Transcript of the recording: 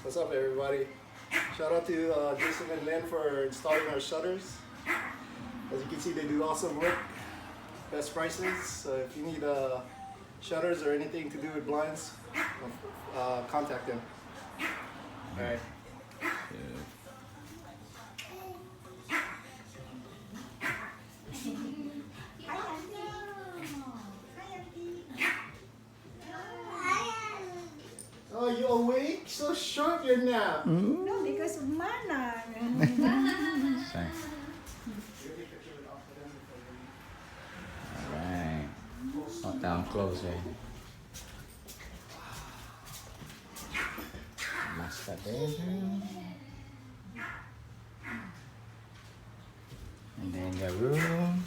What's up, everybody? Shout out to Jason and Lynn for installing our shutters. As you can see, they do awesome work, best prices. So if you need shutters or anything to do with blinds, contact them. All right. Oh, you awake? So short your nap. No, because of mana. Alright. Not down close, eh? Master bedroom. And then the room.